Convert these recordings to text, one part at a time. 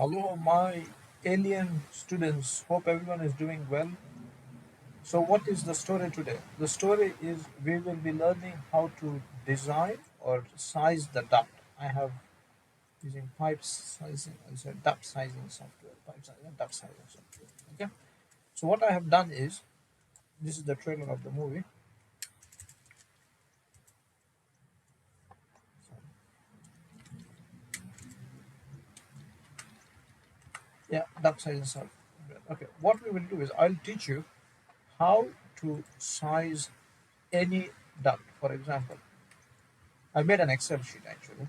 Hello, my alien students. Hope everyone is doing well. So, what is the story today? The story is we will be learning how to design or size the duct. I have using pipe sizing, sorry, duct sizing software, pipe sizing, duct sizing software. Okay. So, what I have done is this is the trailer of the movie. Yeah, duct sizing software. Okay. What we will do is I'll teach you how to size any duct. For example, I made an Excel sheet actually,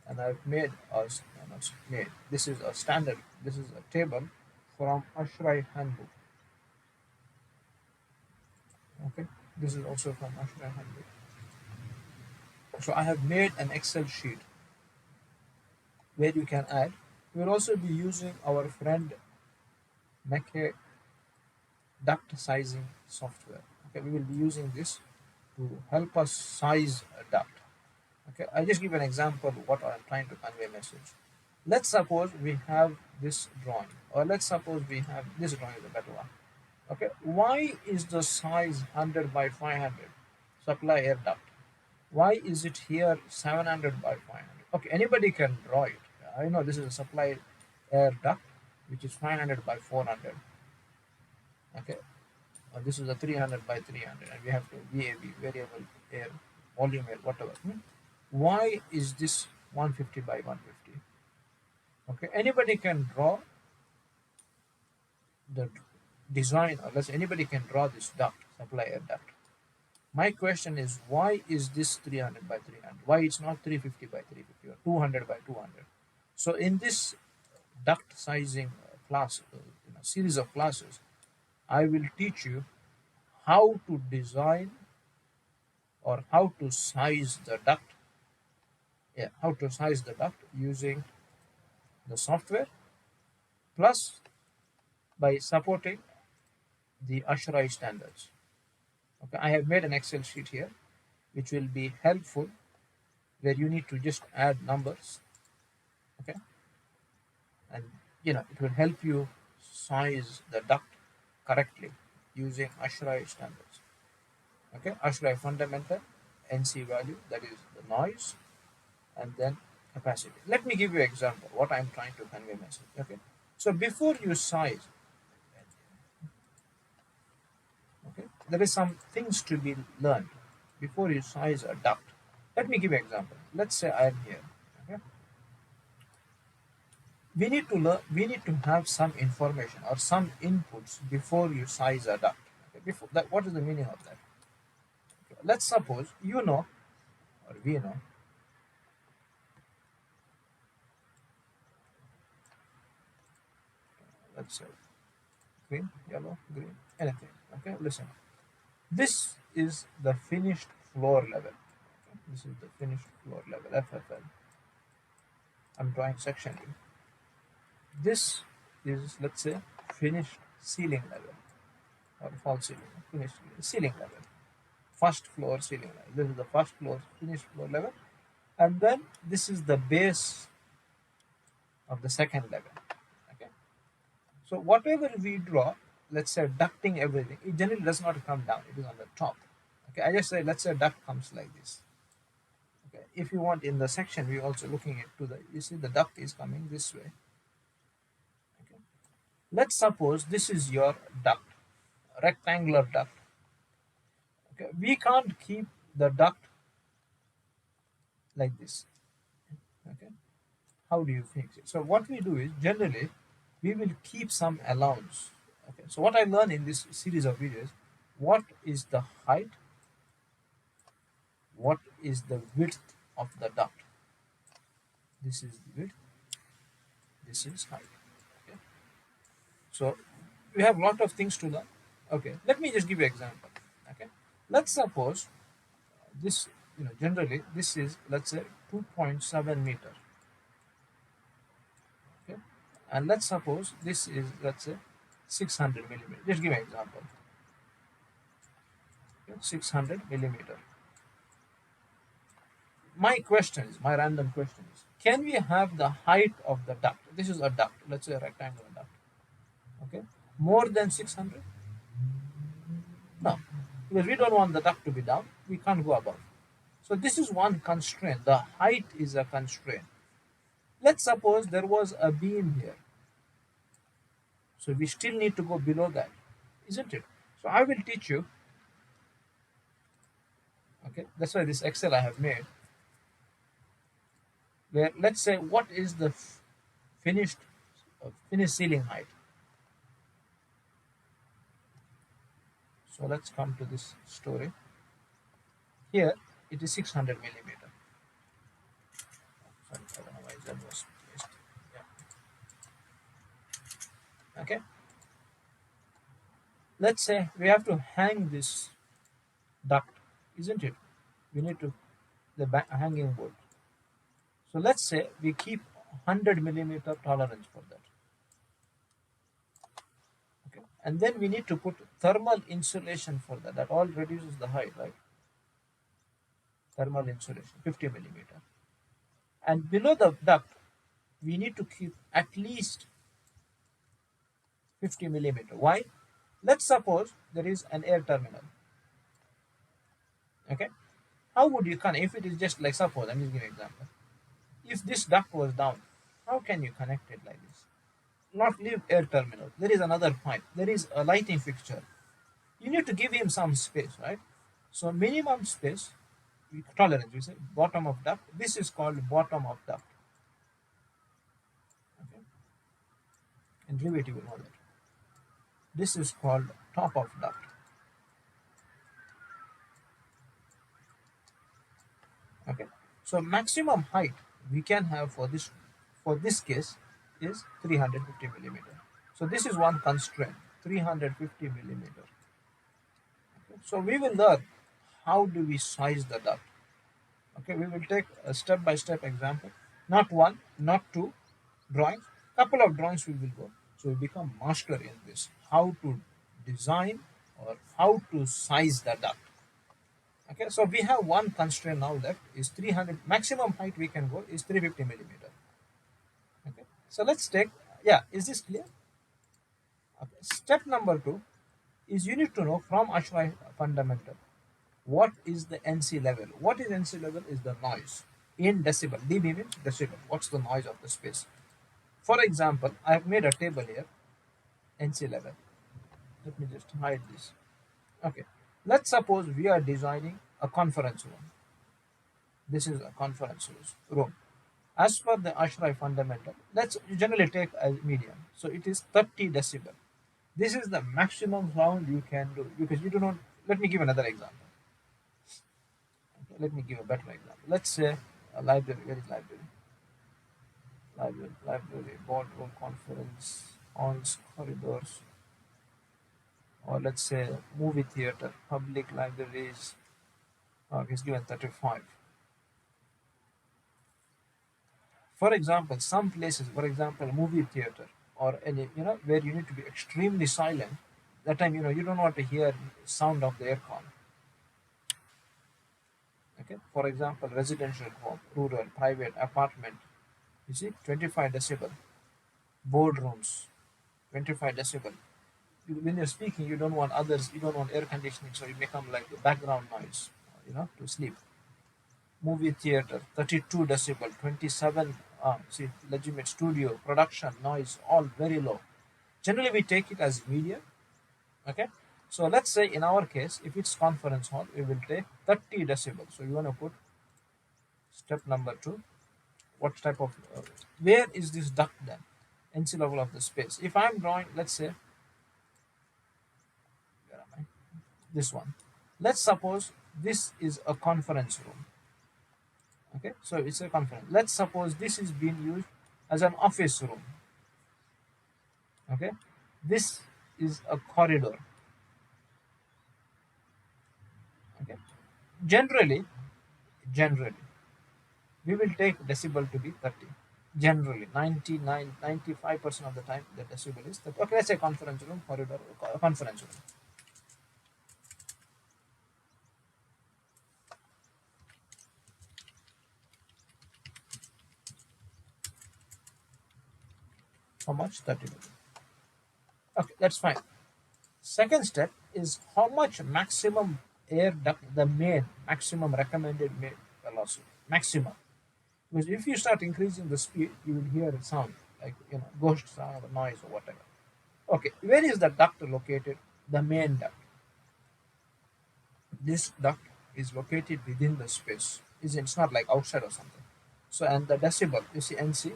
and I've made us not made. This is a standard. This is a table from ASHRAE handbook. Okay, this is also from ASHRAE handbook. So I have made an Excel sheet where you can add. We will also be using our friend Meke duct sizing software. Okay, we will be using this to help us size a duct. Okay, I'll just give an example of what I'm trying to convey message. Let's suppose we have this drawing, or let's suppose we have this drawing is a better one. Okay, why is the size 100 by 500 supply air duct? Why is it here 700 by 500? Okay, anybody can draw it. I know this is a supply air duct, which is 500 by 400. Okay, this is a 300 by 300, and we have to VAB, variable air, volume air, whatever. Why is this 150 by 150? Okay, anybody can draw the design, or let's say anybody can draw this duct, supply air duct. My question is, why is this 300 by 300? Why it's not 350 by 350 or 200 by 200? So in this duct sizing class, series of classes, I will teach you how to design or how to size the duct. Yeah, how to size the duct using the software, plus by supporting the ASHRAE standards. Okay, I have made an Excel sheet here, which will be helpful, where you need to just add numbers. Okay, and it will help you size the duct correctly using ASHRAE standards. Okay, ASHRAE fundamental, NC value, that is the noise, and then capacity. Let me give you an example what I'm trying to convey message. Okay, so before you size, okay, there is some things to be learned before you size a duct. Let me give you an example. Let's say I'm here. Okay, we need to have some information or some inputs before you size a duct. Okay, before that, what is the meaning of that? Okay, let's suppose you know, or we know, let's say green, yellow, green, anything. Okay, listen, this is the finished floor level. Okay? This is the finished floor level, FFL. I'm drawing section E. This is, let's say, finished ceiling level, or false ceiling, finished ceiling level, first floor ceiling level. This is the first floor, finished floor level, and then this is the base of the second level. Okay, so whatever we draw, let's say ducting everything, it generally does not come down, it is on the top. Okay, I just say, let's say duct comes like this. Okay, if you want, in the section we also looking at to the, you see the duct is coming this way. Okay, let's suppose this is your duct, rectangular duct. Okay, we can't keep the duct like this. Okay, how do you fix it? So what we do is, generally we will keep some allowance. Okay, so what I learned in this series of videos, what is the height, what is the width of the duct. This is the width, this is height. Okay, so we have a lot of things to learn. Okay, let me just give you an example. Okay, let's suppose this, generally this is, let's say, 2.7 meter. Okay, and let's suppose this is, let's say, 600 millimeter. Just give an example. Okay, 600 millimeter. My random question is, can we have the height of the duct? This is a duct, let's say a rectangular duct, okay, more than 600? No, because we don't want the duct to be down, we can't go above. So this is one constraint, the height is a constraint. Let's suppose there was a beam here, so we still need to go below that, isn't it? So I will teach you, okay, that's why this Excel I have made, where let's say what is the finished finished ceiling height. So let's come to this story. Here it is 600 millimeter. Sorry, I don't know why that was placed. Yeah. Okay. Let's say we have to hang this duct, isn't it? We need to the hanging board. So let's say we keep 100 millimeter tolerance for that. Okay. And then we need to put thermal insulation for that. That all reduces the height, right? Thermal insulation, 50 millimeter. And below the duct, we need to keep at least 50 millimeter. Why? Let's suppose there is an air terminal. Okay. How would you connect? If it is just like, suppose, I'm just giving an example. If this duct was down, how can you connect it like this? Not leave air terminal. There is another pipe. There is a lighting fixture. You need to give him some space, right? So minimum space, tolerance, we say bottom of duct. This is called bottom of duct. Okay. In Revit you will know that. This is called top of duct. Okay. So maximum height we can have for this case is 350 millimeter. So this is one constraint, 350 millimeter. Okay. So we will learn how do we size the duct. Okay, we will take a step-by-step example, not one, not two drawings, couple of drawings we will go. So we become master in this, how to design or how to size the duct. Okay, so we have one constraint now left is 300, maximum height we can go is 350 millimeter. Okay, so let's take, yeah, is this clear? Okay. Step number 2 is you need to know from ASHRAE fundamental what is the NC level. What is NC level is the noise in decibel. dB means decibel. What's the noise of the space? For example, I have made a table here, NC level. Let me just hide this. Okay, let's suppose we are designing a conference room. This is a conference room. As per the ASHRAE fundamental, let's generally take as medium. So it is 30 decibel. This is the maximum sound you can do because you do not. Let me give another example. Okay, let me give a better example. Let's say a library. Where is library? Library, boardroom, conference, halls, corridors, or let's say movie theater, public libraries. It's given 35. For example, some places, for example, movie theater or any, where you need to be extremely silent. That time, you don't want to hear sound of the aircon. Okay. For example, residential home, rural, private, apartment. You see, 25 decibel. Boardrooms, 25 decibel. When you're speaking, you don't want others, you don't want air conditioning, so you become like the background noise, to sleep. Movie theater, 32 decibel, 27, see, legitimate studio, production, noise, all very low. Generally, we take it as medium. Okay. So let's say in our case, if it's conference hall, we will take 30 decibel. So you want to put step number 2. What type of, where is this duct then? NC level of the space. If I'm drawing, let's say, where am I? This one. Let's suppose this is a conference room. Okay, so it's a conference. Let's suppose this is being used as an office room. Okay, this is a corridor. Okay, generally, we will take decibel to be 30. Generally, 95% of the time, the decibel is 30. Okay, let's say conference room, corridor, conference room. How much? 30 millimeter. Okay, that's fine. Second step is how much maximum air duct, the main maximum recommended velocity, maximum. Because if you start increasing the speed, you will hear a sound like ghost sound or noise or whatever. Okay, where is the duct located? The main duct. This duct is located within the space. It's not like outside or something. So and the decibel, you see NC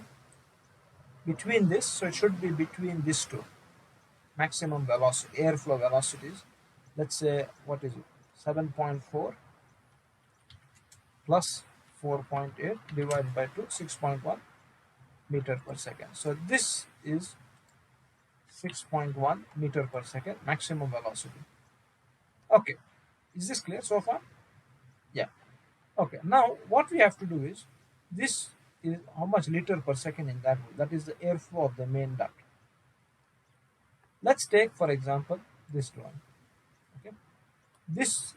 between this, so it should be between these two maximum velocity, airflow velocities. Let's say what is it? 7.4 plus 4.8 divided by 2, 6.1 meter per second. So this is 6.1 meter per second maximum velocity. Okay, is this clear so far? Yeah. Okay, now what we have to do is this is how much liter per second in that way. That is the airflow of the main duct. Let's take for example this one. Okay, this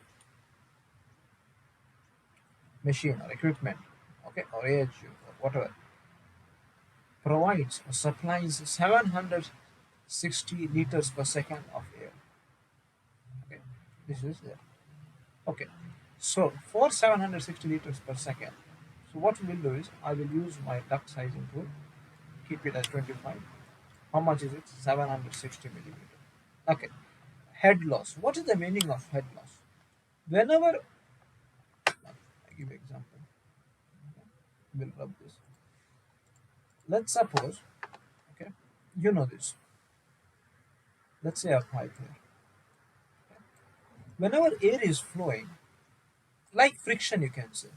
machine or equipment, okay, or AHU or whatever, provides or supplies 760 liters per second of air. Okay, this is there. Okay, so for 760 liters per second, so what we will do is I will use my duct sizing tool, keep it as 25. How much is it? 760 millimeter. Okay, head loss. What is the meaning of head loss? Whenever I give you example, we'll rub this. Let's suppose, okay, you know this. Let's say a pipe here. Whenever air is flowing, like friction, you can say,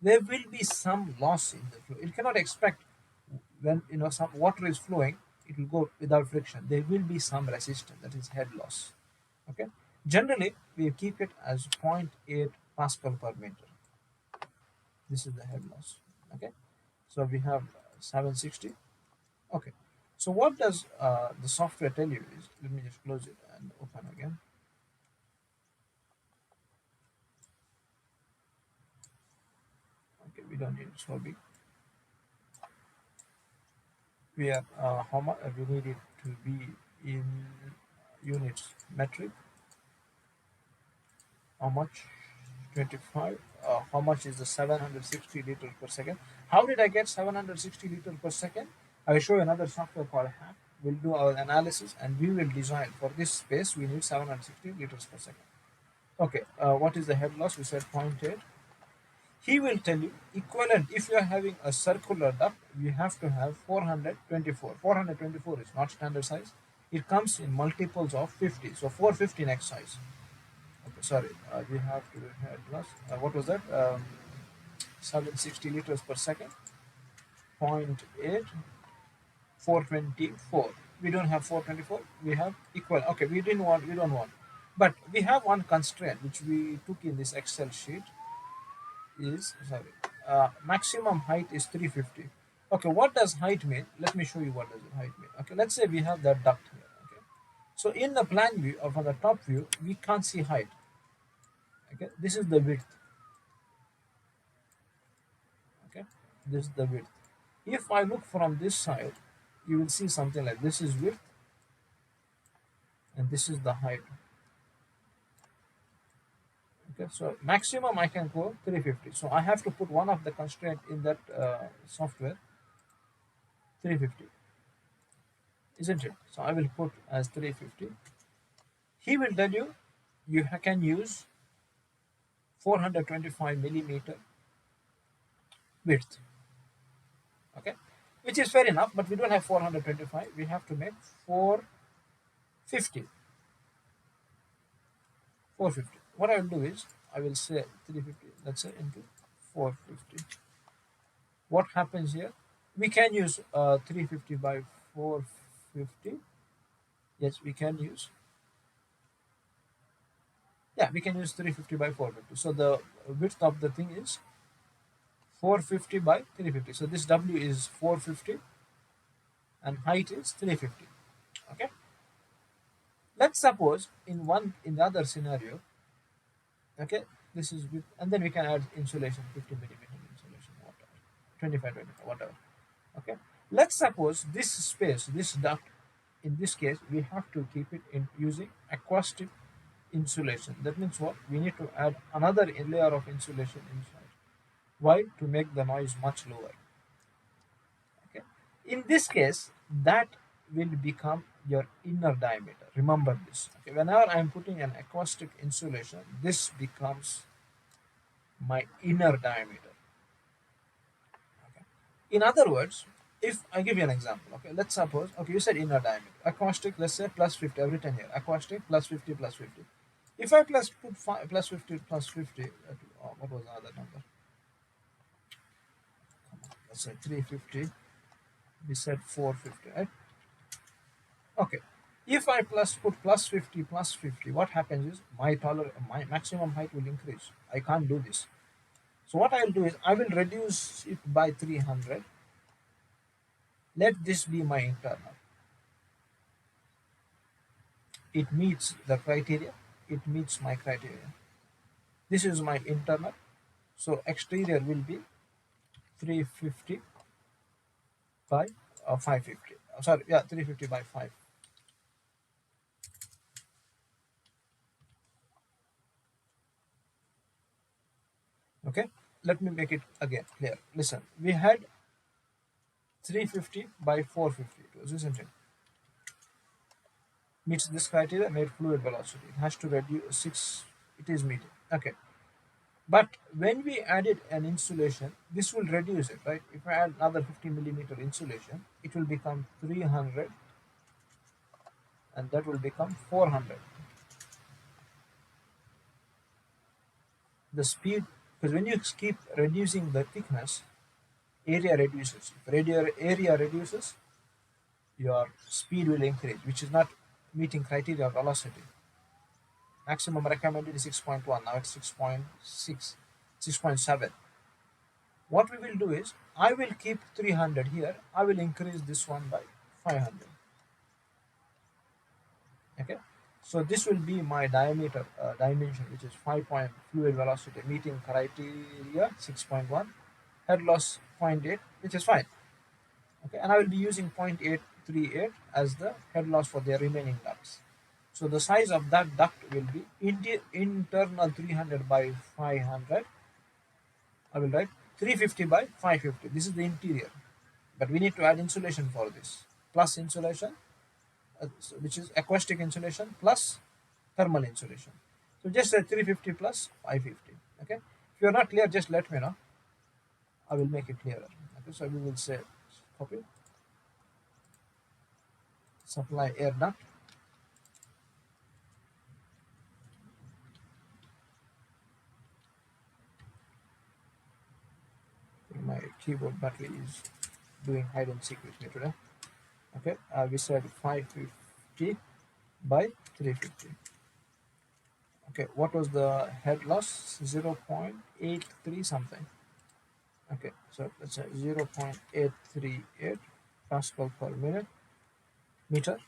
there will be some loss in the flow. It cannot expect when some water is flowing, it will go without friction. There will be some resistance, that is head loss. Okay. Generally, we keep it as zero point 0.8 Pascal per meter. This is the head loss. Okay. So we have 760. Okay. So what does the software tell you is, let me just close it and open again. Okay, we don't need it so big. We are how much we need it to be in units metric. How much? 25. How much is the 760 liters per second? How did I get 760 liters per second? I will show you another software called HVAC. We'll do our analysis and we will design for this space. We need 760 liters per second. Okay, what is the head loss? We said 0.8. He will tell you equivalent. If you are having a circular duct, you have to have 424. 424 is not standard size. It comes in multiples of 50. So 450 next size. Okay, sorry, we have to head loss. What was that? 760 liters per second. 0.8, 424. We don't have 424. We have equal. Okay, we don't want. But we have one constraint which we took in this Excel sheet. Is sorry, maximum height is 350. Okay, what does height mean? Let me show you what does height mean. Okay, let's say we have that duct here. Okay, so in the plan view or from the top view, we can't see height. Okay, this is the width. Okay, this is the width. If I look from this side, you will see something like this is width and this is the height. Okay, so maximum I can go 350. So I have to put one of the constraint in that software, 350, isn't it? So I will put as 350. He will tell you can use 425 millimeter width. Okay, which is fair enough, but we don't have 425. We have to make 450. 450. What I will do is I will say 350. Let's say into 450. What happens here? We can use 350 by 450. Yes, we can use. Yeah, we can use 350 by 450. So the width of the thing is 450 by 350. So this W is 450 and height is 350. Okay. Let's suppose in the other scenario, okay, this is width, and then we can add insulation, 50 millimeter insulation, whatever, 25, whatever. Okay. Let's suppose this space, this duct, in this case, we have to keep it in using acoustic insulation. That means what? We need to add another layer of insulation inside. Why? To make the noise much lower. Okay. In this case, that will become your inner diameter. Remember this. Okay. Whenever I am putting an acoustic insulation, this becomes my inner diameter. Okay. In other words, if I give you an example, okay, let's suppose, okay, you said inner diameter. Acoustic, let's say plus 50 every 10 years. Acoustic plus 50 plus 50. If I put plus 50 plus 50, what was the other number? Let's say 350. We said 450, right? Okay. If I put plus 50 plus 50, what happens is my maximum height will increase. I can't do this. So what I'll do is I will reduce it by 300. Let this be my internal. It meets the criteria. It meets my criteria. This is my internal. So exterior will be 350 by 550. Sorry, yeah, 350 by 5. Okay, let me make it again clear. Listen, we had 350 by 450. It was, isn't it? Meets this criteria, made fluid velocity. It has to reduce 6. It is meeting. Okay. But when we added an insulation, this will reduce it, right? If I add another 50 millimeter insulation, it will become 300 and that will become 400. The speed, because when you keep reducing the thickness, area reduces. If area reduces, your speed will increase, which is not meeting criteria of velocity. Maximum recommended is 6.1, now it's 6.6, 6.7. What we will do is, I will keep 300 here, I will increase this one by 500. Okay, so this will be my diameter dimension, which is 5 point fluid velocity, meeting criteria 6.1, head loss 0.8, which is fine. Okay, and I will be using 0.838 as the head loss for the remaining ducts. So the size of that duct will be internal 300 by 500. I will write 350 by 550. This is the interior, but we need to add insulation for this, plus insulation, which is acoustic insulation plus thermal insulation. So just say 350 plus 550. Okay. If you are not clear, just let me know. I will make it clearer. Okay. So we will say copy supply air duct. My keyboard battery is doing hide and seek with me today. Okay. We said 550 by 350. Okay. What was the head loss? 0.83 something. Okay, so let's say 0.838 Pascal per meter,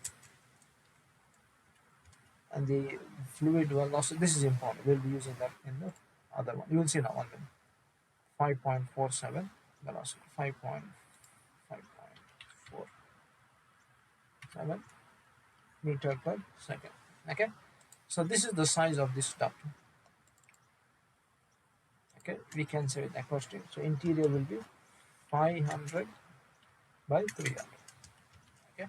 and the fluid velocity, this is important, we'll be using that in the other one. You will see now one minute. 5.47 velocity, 5.47 meter per second. Okay, so this is the size of this duct. Okay, we can say it acoustic. So interior will be 500 by 300. Okay.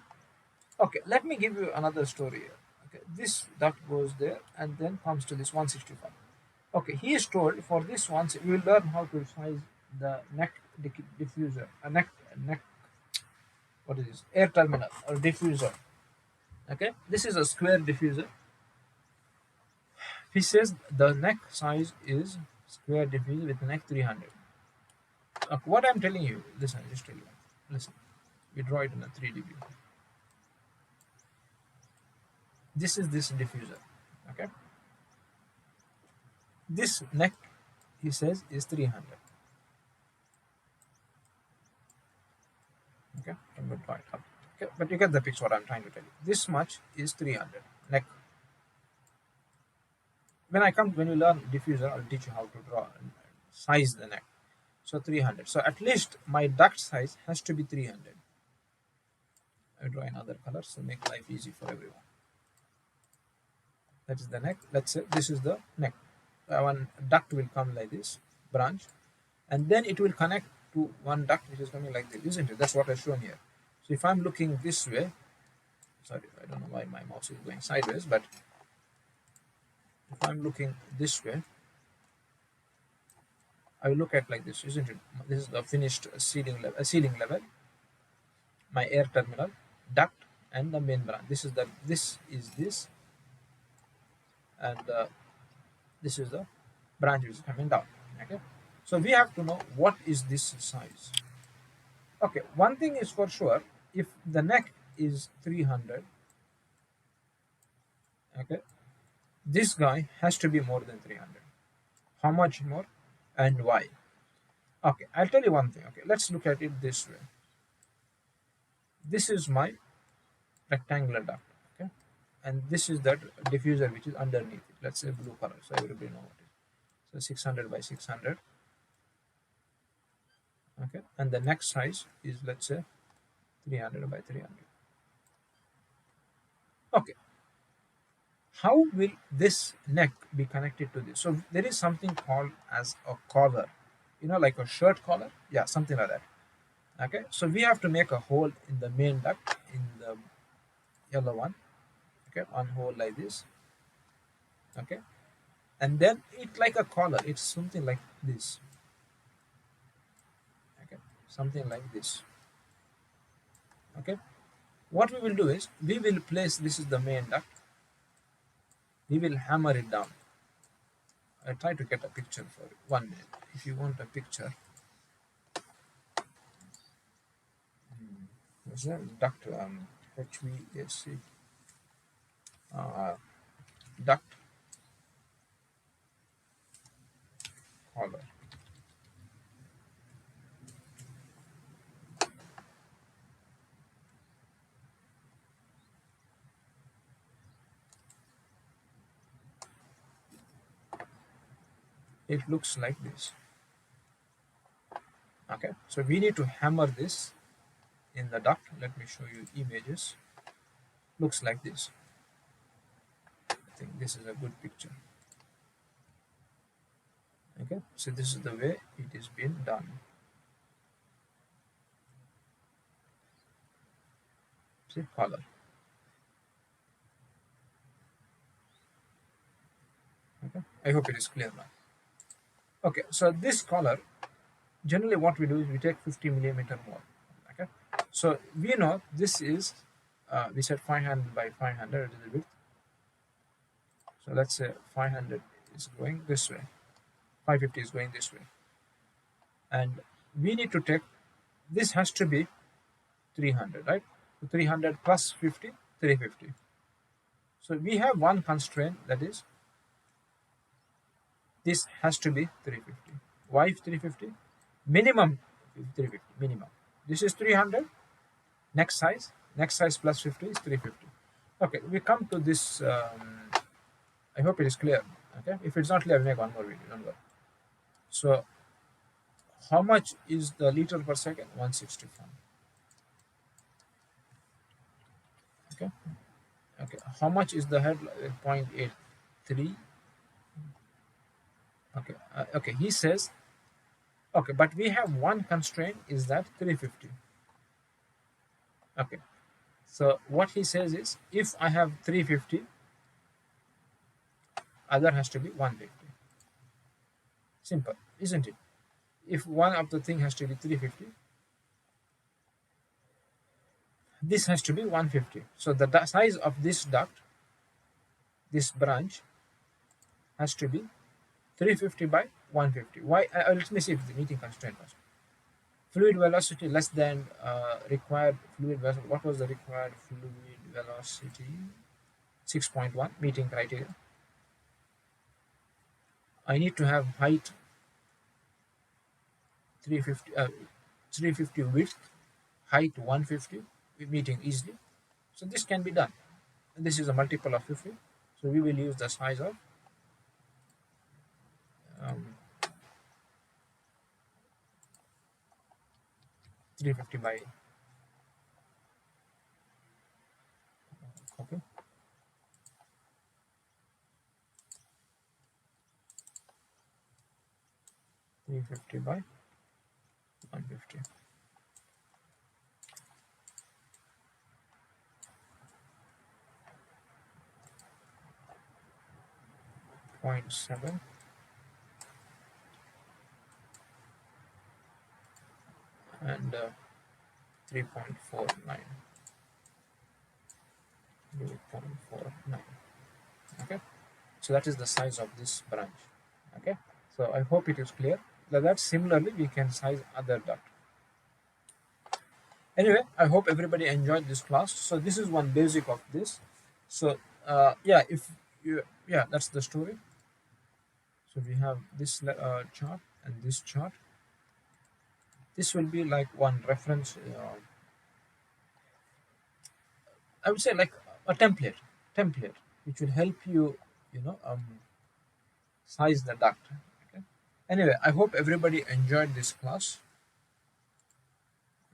Okay, let me give you another story here. Okay, this duct goes there and then comes to this 165. Okay, he is told for this once you will learn how to size the neck diffuser, a neck. What is this? Air terminal or diffuser. Okay, this is a square diffuser. He says the neck size is square diffuser with neck 300. What I'm telling you, listen, just tell you. Listen, we draw it in a 3D view. This is this diffuser. Okay, this neck, he says, is 300. Okay, I'm going to draw it up. Okay, but you get the picture what I'm trying to tell you. This much is 300 neck. When you learn diffuser, I'll teach you how to draw and size the neck. So 300. So at least my duct size has to be 300. I draw in other colors to make life easy for everyone. That is the neck. Let's say this is the neck. One duct will come like this, branch, and then it will connect to one duct which is coming like this, isn't it? That's what I've shown here. So if I'm looking this way, sorry, I don't know why my mouse is going sideways, but if I'm looking this way, I will look at like this, isn't it? This is the finished ceiling level, my air terminal, duct, and the main branch. This is this, and this is the branch which is coming down. Okay, so we have to know what is this size. Okay, one thing is for sure, if the neck is 300, okay, this guy has to be more than 300. How much more and why? Okay, I'll tell you one thing. Okay, let's look at it this way. This is my rectangular duct, okay, and this is that diffuser which is underneath it. Let's say blue color, so everybody know what it is. So 600 by 600, okay, and the next size is, let's say, 300 by 300. Okay, how will this neck be connected to this? So there is something called as a collar, like a shirt collar, yeah, something like that. Okay, so we have to make a hole in the main duct, in the yellow one, okay, one hole like this, okay, and then it's like a collar, it's something like this, okay, something like this. Okay, what we will do is we will place, this is the main duct, we will hammer it down. I try to get a picture for it. 1 minute. If you want a picture, what's that duct, HVAC duct collar. It looks like this. Okay, so we need to hammer this in the duct. Let me show you images. Looks like this. I think this is a good picture. Okay, so this is the way it is being done. See, collar. Okay, I hope it is clear now. Okay, so this collar, generally what we do is we take 50 millimeter more. Okay, so we know this is, we said 500 by 500 is the width. So let's say 500 is going this way, 550 is going this way, and we need to take, this has to be 300, right? So 300 plus 50, 350. So we have one constraint, that is this has to be 350. Why 350? Minimum 350, minimum. This is 300, next size plus 50 is 350. Okay, we come to this, I hope it is clear. Okay, if it's not clear, I'll make one more video, don't worry. So how much is the liter per second? 165. Okay, okay, how much is the head? 0.83. Okay, okay, he says, okay, but we have one constraint, is that 350. Okay, so what he says is, if I have 350, other has to be 150. Simple, isn't it? If one of the thing has to be 350, this has to be 150. So the size of this duct, this branch, has to be 350 by 150. Why? Let me see if the meeting constraint was. Fluid velocity less than required fluid velocity. What was the required fluid velocity? 6.1, meeting criteria. I need to have height 350 width, height 150, meeting easily. So this can be done. And this is a multiple of 50. So we will use the size of 350 by Okay, 350 by 150. 0.7 and 3.49. 3.49. Okay, so that is the size of this branch. Okay, so I hope it is clear. That similarly we can size other duct. Anyway, I hope everybody enjoyed this class. So this is one basic of this. So yeah, if you, yeah, that's the story. So we have this chart and this chart. This will be like one reference, I would say like a template which will help you, you know, size the duct. Okay, anyway, I hope everybody enjoyed this class.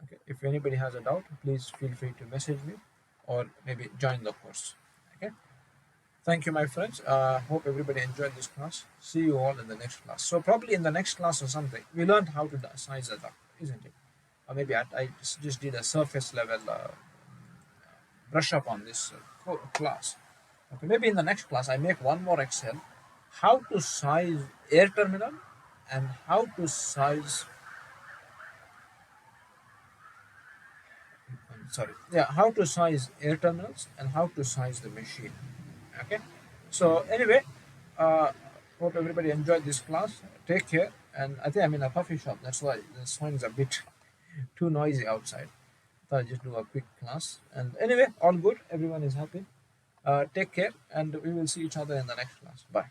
Okay, if anybody has a doubt, please feel free to message me or maybe join the course. Okay, thank you, my friends. Hope everybody enjoyed this class. See you all in the next class. So probably in the next class or something, we learned how to size a duct, isn't it? Or maybe I just did a surface level brush up on this class. Okay, maybe in the next class I make one more Excel, how to size air terminal and how to size, sorry, yeah, how to size air terminals and how to size the machine. Okay, so anyway, uh, hope everybody enjoyed this class. Take care, and I think I'm in a coffee shop, that's why the sound is a bit too noisy outside. So I just do a quick class, and anyway, all good, everyone is happy. Take care, and we will see each other in the next class. Bye.